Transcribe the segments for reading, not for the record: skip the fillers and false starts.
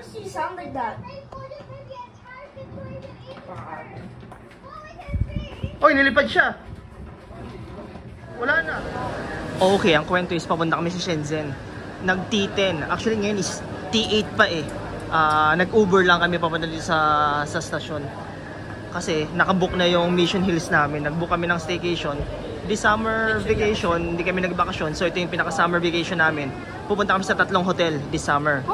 Why does she sound like that? Oy, nilipad siya. Wala na. Okay, ang kwento is papunta kami sa Shenzhen. Nag-T10. Actually ngayon is T8 pa eh. Nag-Uber lang kami papunta dito sa stasyon. Kasi nakabook na yung Mission Hills namin. Nag-book kami ng staycation. This summer vacation, hindi kami nagbakasyon. So ito yung pinaka-summer vacation namin. Pupunta kami sa 3 hotel this summer.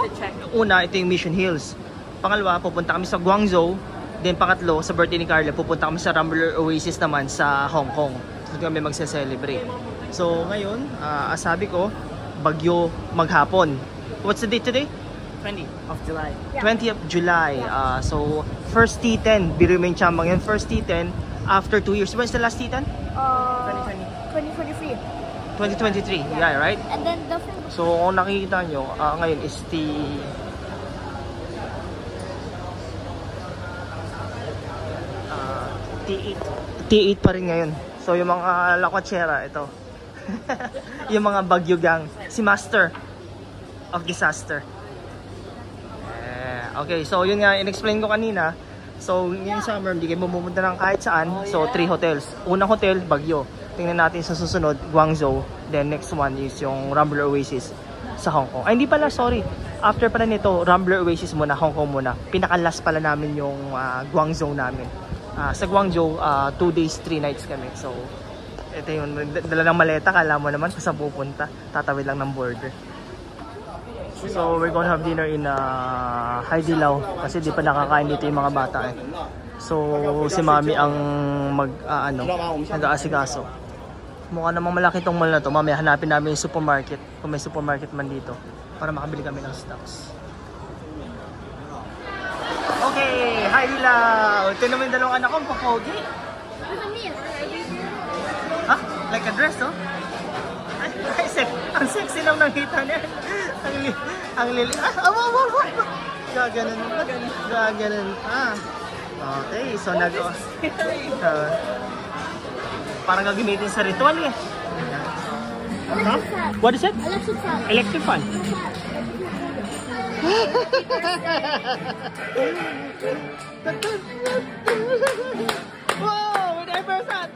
Una, ito yung Mission Hills. Pangalawa, pupunta kami sa Guangzhou. Then pangatlo, sa birthday ni Carla, pupunta kami sa Rambler Oasis naman sa Hong Kong. So kami magse-celebrate. So ngayon, sabi ko, bagyo maghapon. What's the date today? 20th of July. Yeah. 20th of July. So first T10, biro mo yung chambang yun. First T10 after 2 years. When's the last T10? 2023. 2023. Yeah, right? And then the So kung nakikita nyo, ngayon is T8 pa rin ngayon. So yung mga lakwatsera, ito. Yung mga Bagyo gang. Si Master of Disaster. Okay, so yun nga, in-explain ko kanina. So ngayong summer, hindi kayo pumunta ng kahit saan. So 3 hotels. Unang hotel, Bagyo. Tingnan natin sa susunod, Guangzhou. Then next one is yung Rambler Oasis sa Hong Kong. Ay, hindi pala, sorry. After pala nito, Rambler Oasis muna, Hong Kong muna. Pinaka-last pala namin yung Guangzhou namin. Sa Guangzhou, 2 days, 3 nights kami. So, ito yung dala ng maleta. Kala mo naman kung saan pupunta. Tatawid lang ng border. So, we're gonna have dinner in Haidilao. Kasi di pa nakakain dito yung mga bata eh. So, si Mami ang nag-aasikaso. Mukha namang malaki tong mall na to. Mamaya hanapin namin yung supermarket. Kung may supermarket man dito. Para makabili kami ng stocks. Okay, hi Hilaw! Ito naman yung dalawang anak ko, papogi. Ha? Like a dress, oh? Ang sexy lang nakita niya. Ang lili. Gaganon pa. Gaganon pa. Okay, so parang gagamitin sa ritual eh. Huh? What is it? electric fan. Electric fan. Wow, with ever that.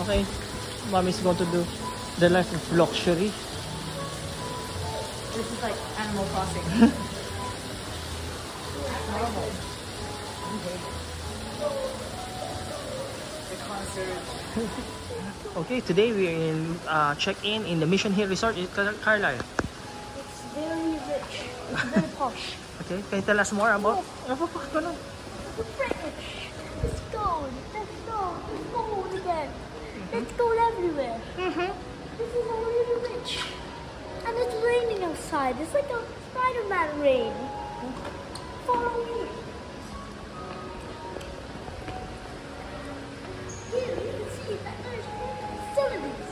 Okay, Mommy's going to do the life of luxury. This is like Animal Crossing. Normal. The concert. Okay, today we're in check-in in the Mission Hill Resort in Carlisle. It's very rich. It's very posh. Okay, can you tell us more about? It's rich. It's gold. There's gold. There's gold again. There's gold everywhere. This is all really rich. And it's raining outside. It's like a Spider-Man rain. Follow me. Here, you can see that there's facilities.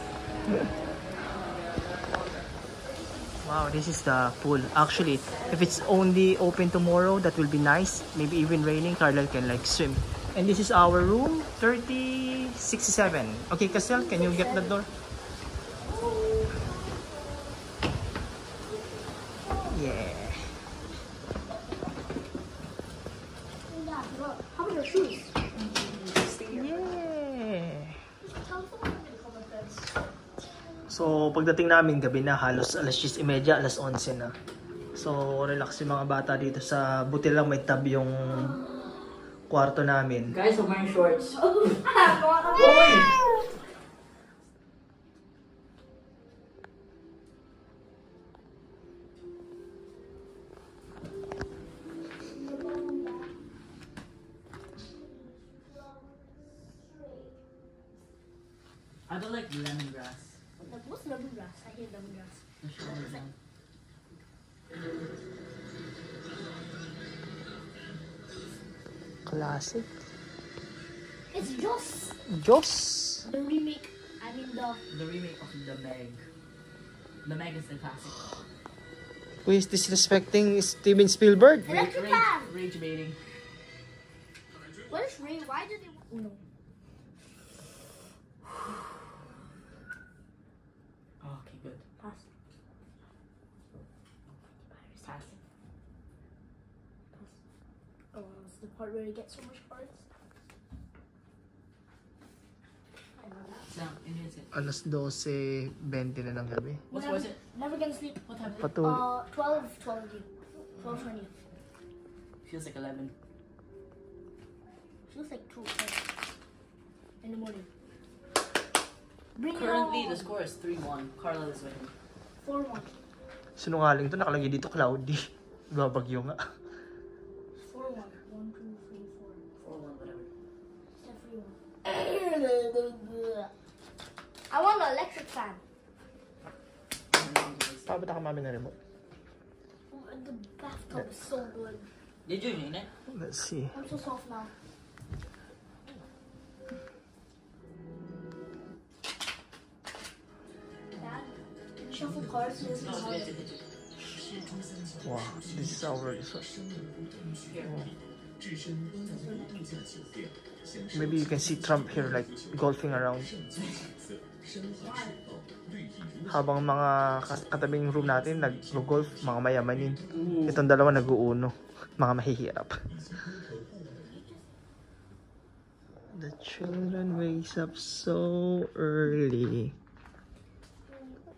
Wow, this is the pool. Actually, if it's only open tomorrow, that will be nice. Maybe even raining, Carlisle can like swim. And this is our room, 3067. Okay, Castel, can you get the door? Yeah. How about your shoes? Yeah. So, pagdating namin gabi na, halos alas 10:30, alas 11 na. So, relax yung mga bata dito sa buti lang may tab yung kwarto namin. Guys, I'm wearing shorts. I don't like lemongrass. Like, what's lemongrass? I hate lemongrass. The sugar one. Classic. It's just Diyos! the remake. I mean The remake of The Meg. The Meg is the classic. Who is disrespecting Steven Spielberg? electric fan. Rage baiting. What is Ray? Why did they? Oh no. Oh, okay, good. Pass. Pass. Oh, it's the part where you get so much cards. I know that. So, Indian sit. Alas 12:20 na ng gabi. What was it? Never gonna sleep. What happened? Patul. 12:20. 12:20. Feels like 11. Feels like 2 in the morning. Bring Currently, it the on. score is 3-1. Carla is winning. 4-1. Sinungaling to, nakalagay dito cloudy. Babagyo nga. 4-1. 1, 2, 3, 4. 4-1, whatever. Yeah, 3-1. I want an electric fan. Pabata ka mami na remote. The bathtub is so good. Did you mean it? Let's see. I'm so soft now. Dad, can you shuffle cards? So this is No, how it's it- good. Wow, this is our resort. Maybe you can see Trump here like golfing around. Habang mga katabing room natin nag-golf, mga mayamanin. Itong dalawa nag-uuno, mga mahihirap. The children wakes up so early.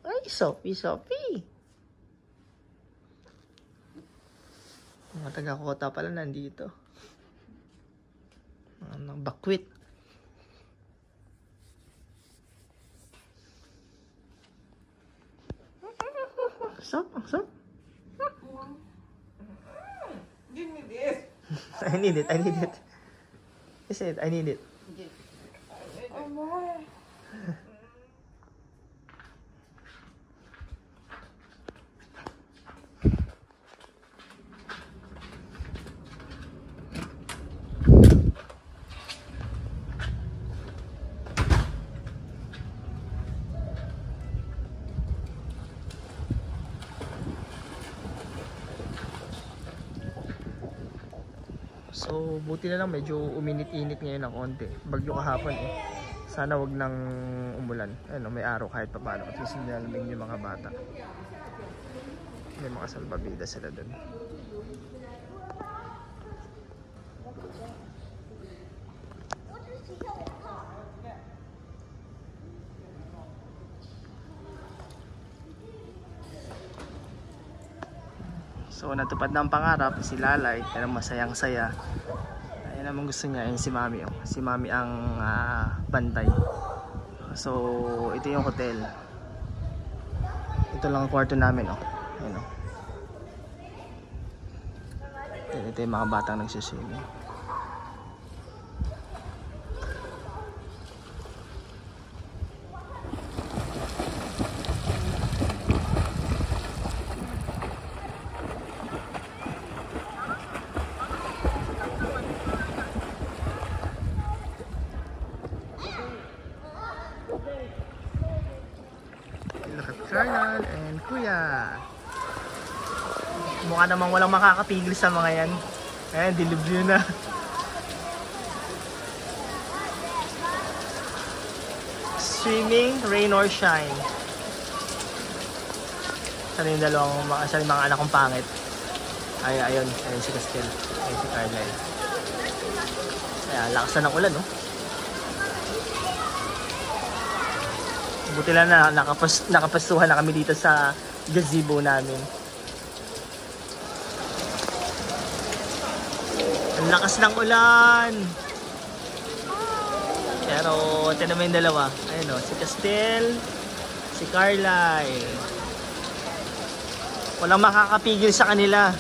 Ay, Sophie! Mga taga-Kota pala nandito. Mga bakwit. Sup? Give me this. I need it. Is it? I need it. So, buti na lang medyo uminit-init ngayon ng konti. Bagyo kahapon eh. Sana wag nang umulan. Ano, may araw kahit pa paano. At least nilalamig yung mga bata. May mga salbabida sila dun. So natupad na ang pangarap, si Lalay, kaya masayang saya. Ayun naman gusto niya, ayun si Mami. Oh. Si Mami ang bantay. So ito yung hotel. Ito lang ang kwarto namin. Oh. Ayun, oh. Ito yung mga batang nagsuswimming. Carnal and Kuya. Mukha namang walang makakapigil sa mga yan. Ayan, dilubyo na. Swimming, rain or shine. Sana yung mga anak kong pangit. Ayun si Castel. Ayun si Carnal. Ayan, lakas na ng ulan, no? Buti lang na nakapastuhan na kami dito sa gazebo namin. Ang lakas ng ulan! Pero ito naman yung dalawa. Ayun o, si Castel, si Carly. Walang makakapigil sa kanila.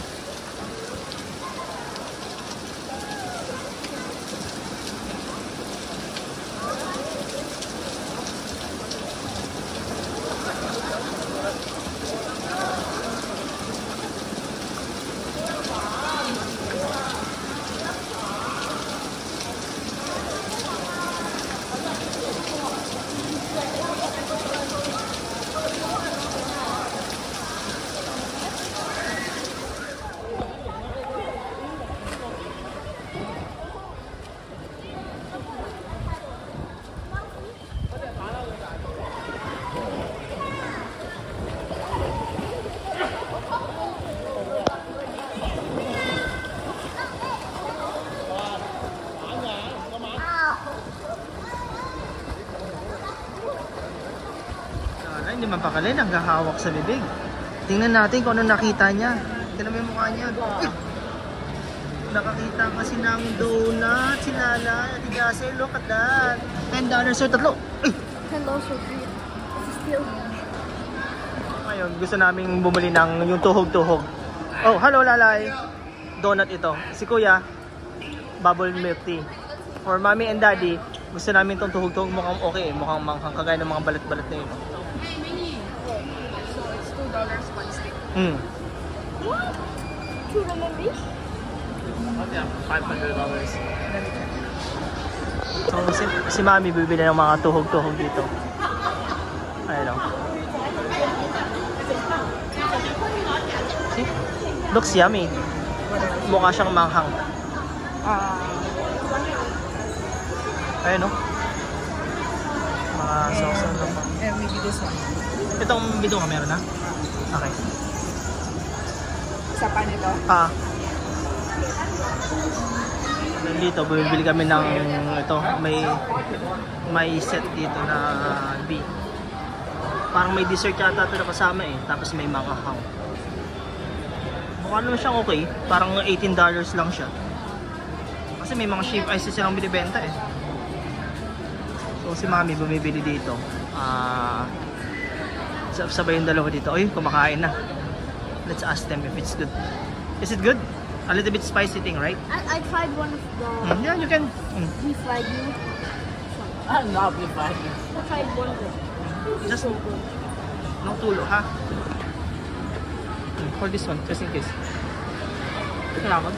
hindi man pakali, naghahawak sa bibig. Tingnan natin kung ano nakita niya. Tingnan mo yung mukha niya. Uy! Nakakita kasi ng donut, si Lala, Ate Jase, look at that. $10 sir, tatlo. Uy! Hello, Sophie. This is still. Ngayon, gusto naming bumili ng yung tuhog-tuhog. Oh, hello Lalay. Donut ito. Si Kuya, bubble milk tea. For Mommy and Daddy, gusto namin itong tuhog-tuhog. Mukhang okay, mukhang manghang kagaya ng mga balat-balat na yun. Hey, Minnie. So it's $2 one stick. What? Do you remember? Okay, $500. So, si Mami bibili ng mga tuhog-tuhog dito. Ayun o. See? Looks yummy. Mukha siyang manghang. Ayun o. Mga sausaw na pa. And maybe this one. Itong bidong ka meron na? Okay. Isa pa nito. Dito, bumibili kami ng ito, may set dito na B. Parang may dessert yata ito na kasama eh, tapos may manghang. Mukha naman siyang okay, parang $18 lang siya. Kasi may mga shaved ice silang binibenta eh. So si Mami bumibili dito. Sabay yung dalawa dito. Uy, kumakain na. Let's ask them if it's good. Is it good? A little bit spicy thing, right? I tried one of the Yeah, you can. beef ragu. I'm not with I tried one of it. Just no tulo, ha? For this one, just in case. Salamat.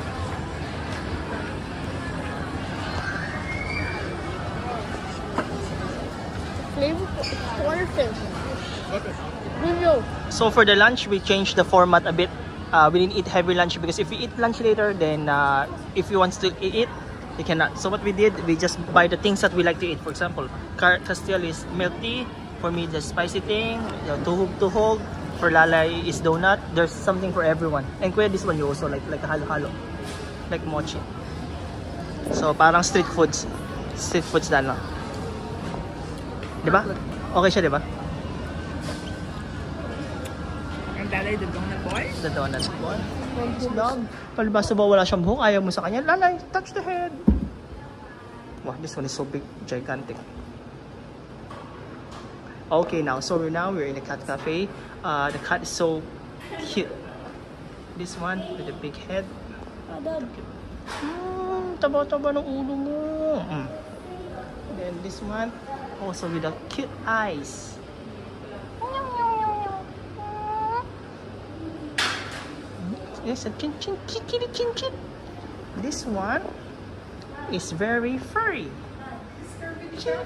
Flavorful. No. So for the lunch, we changed the format a bit. We didn't eat heavy lunch because if we eat lunch later, then if you want to eat, you cannot. So what we did, we just buy the things that we like to eat. For example, Castile is milk tea. For me, the spicy thing. Tuhog. For Lalay is donut. There's something for everyone. And Kuya, this one you also like a halo-halo, like mochi. So parang street foods na lang. Diba? Okay siya, diba? And Lalay, the donut boy. The donut boy. Dog. Palibasa ba wala siyang buhok? Ayaw mo sa kanya? Lalay, touch the head. Wow, this one is so big, gigantic. Okay, so we're in a cat cafe. The cat is so cute. This one with the big head. Taba-taba ng ulo mo. Then this one also with the cute eyes. Yes, a chin. This one is very furry. Chin.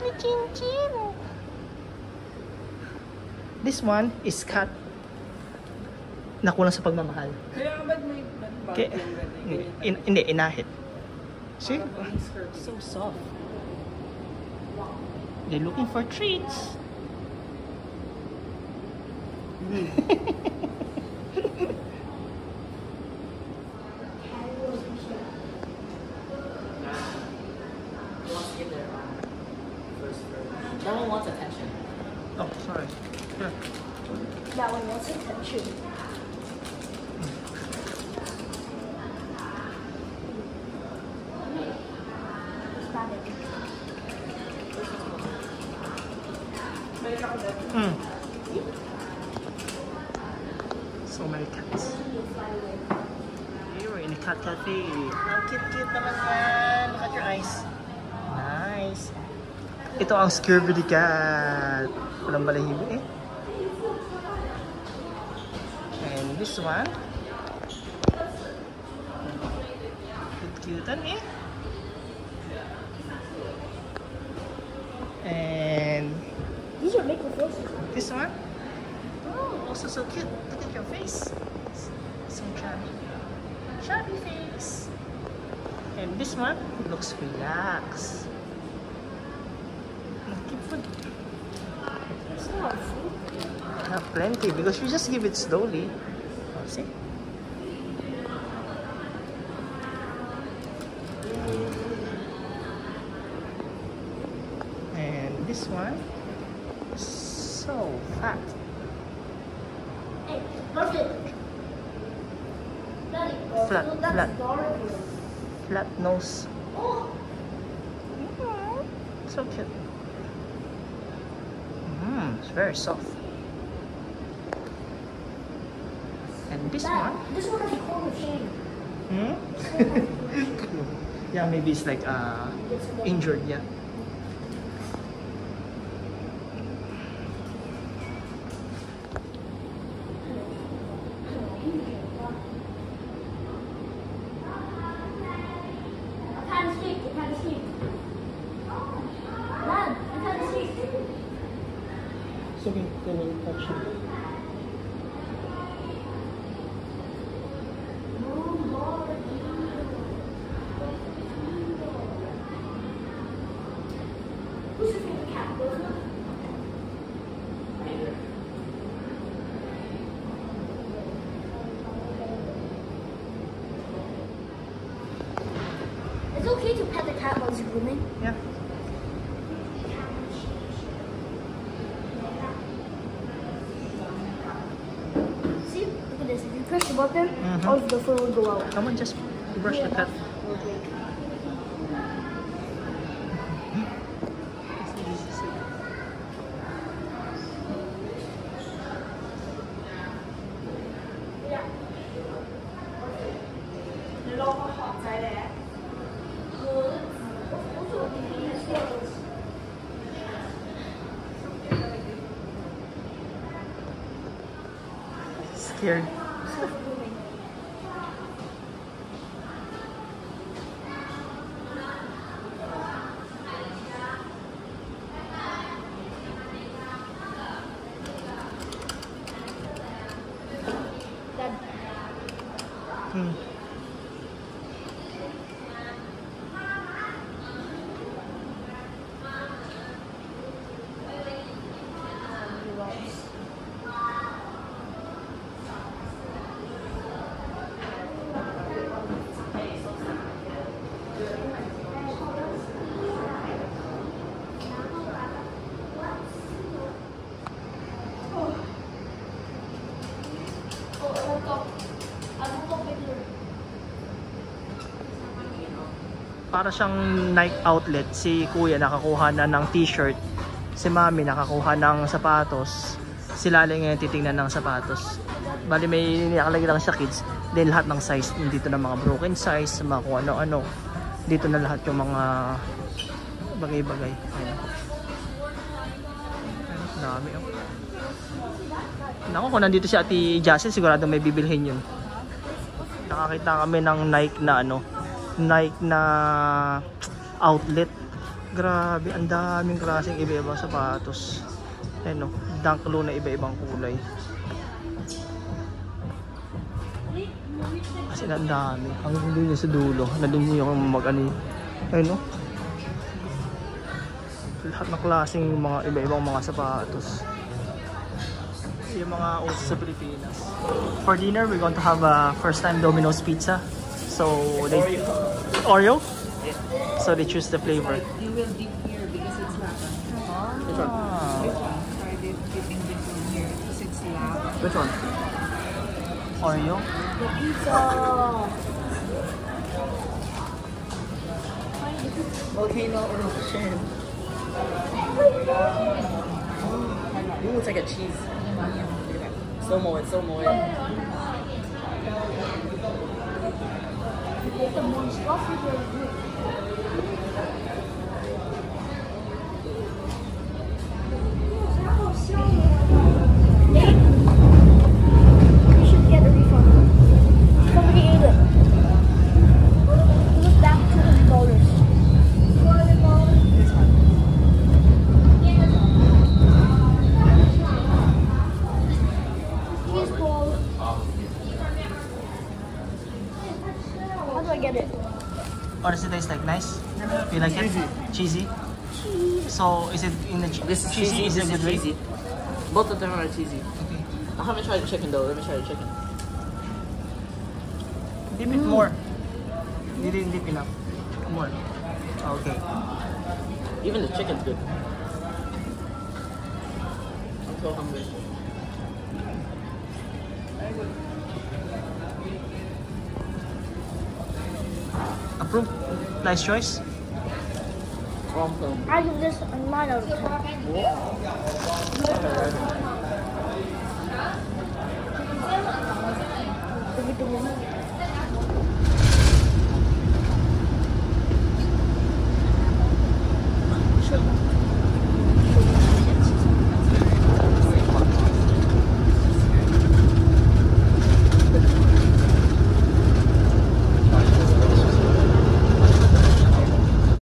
This one is cat. Nakulang sa pagmamahal. Kaya ba't may Okay. Hindi, inahit. See? So soft. They're looking for treats. That one wants attention. Oh, sorry. Here. That one wants attention. So many cats. Here we're in a cat cafe. Ang cute naman yan. Look at your eyes. Nice. Ito ang Scurvy cat. Walang balahibo eh. And this one. Cute-cutean eh. And These are making faces. this one. Oh, also so cute. Look at your face. So chubby. Chubby face. And this one looks relaxed. Keep food. It's not food. Have plenty because we just give it slowly. Oh, see? And this one is so fat. Look it. Daddy, Flat, look, that's flat. dark. Flat nose. Oh, So cute. It's very soft. And this one? this one is called a shame. Hmm? Yeah, maybe it's like injured, yeah. I can't sleep. I can't sleep. Dad, I can't sleep. It's okay, they will touch you. Who's your favorite cat? Rosa? It's okay to pet the cat while it's grooming. Yeah. See, look at this. If you press the button, Mhm. all of the fur will go out. Come on, just brush the cat. Scared. Self-grooming. Dad, Hmm. Para siyang Nike outlet. Si kuya nakakuha na ng t-shirt. Si mami nakakuha ng sapatos. Si Lali ngayon titingnan ng sapatos. Bali may nakalagay lang sa kids. Then lahat ng size. Dito na mga broken size. Mga kung ano-ano. Dito na lahat yung mga bagay-bagay. Ayan. Dami oh. Naku, kung nandito si Ate Jassel, sigurado may bibilhin yun. Nakakita kami ng Nike na ano. Nike na outlet. Grabe, ang daming klaseng iba-ibang sapatos. Ayun o, Dunk Low na iba-ibang kulay. Kasi ang dami. Hanggang doon sa dulo. Nandun yung mag-ano. Ayun o. Lahat ng klaseng mga iba-ibang mga sapatos. Yung mga uso sa Pilipinas. For dinner, we're going to have a first time Domino's pizza. So they Oreo? Yeah. So they choose the flavor. You will dip here because it's lava. Which one? Try dipping this in here because it's lava. Which one? Oreo? the pizza. Volcano eruption. Ooh, it's like a cheese. So moist, so moist. It's the monstrosity of it. Nate, you should get a refund. Somebody ate it. It was back $200. Cheese ball. How do I get it? Or does it taste like nice? You like it? Cheesy. So is it in the This is cheesy? cheesy, Is it this good is way? cheesy. Both of them are cheesy. Okay. I haven't tried the chicken though. Let me try the chicken. Dip it more. You didn't dip enough. More. Okay. Even the chicken's good. I'm so hungry. Approve. Nice choice. Awesome. I give this a 9 out of 10. Everything is